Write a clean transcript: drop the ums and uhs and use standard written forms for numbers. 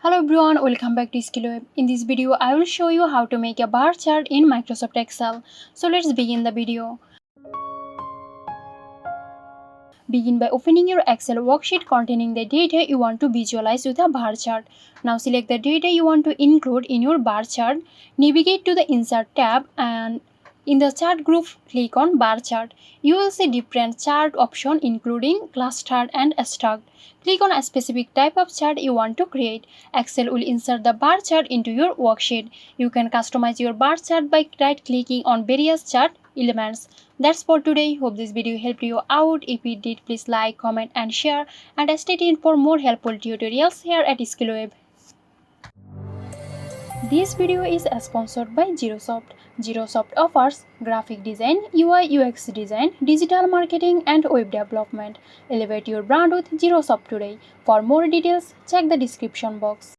Hello everyone, welcome back to SkillWeb. In this video, I will show you how to make a bar chart in Microsoft Excel. So let's begin the video. Begin by opening your Excel worksheet containing the data you want to visualize with a bar chart. Now select the data you want to include in your bar chart. Navigate to the Insert tab and in the chart group, click on bar chart. You will see different chart options including clustered and stacked. Click on a specific type of chart you want to create. Excel will insert the bar chart into your worksheet. You can customize your bar chart by right-clicking on various chart elements. That's for today. Hope this video helped you out. If it did, please like, comment and share. And stay tuned for more helpful tutorials here at SkillWeb. This video is sponsored by Girosoft. Girosoft offers graphic design, UI UX design, digital marketing and web development. Elevate your brand with Girosoft today. For more details, check the description box.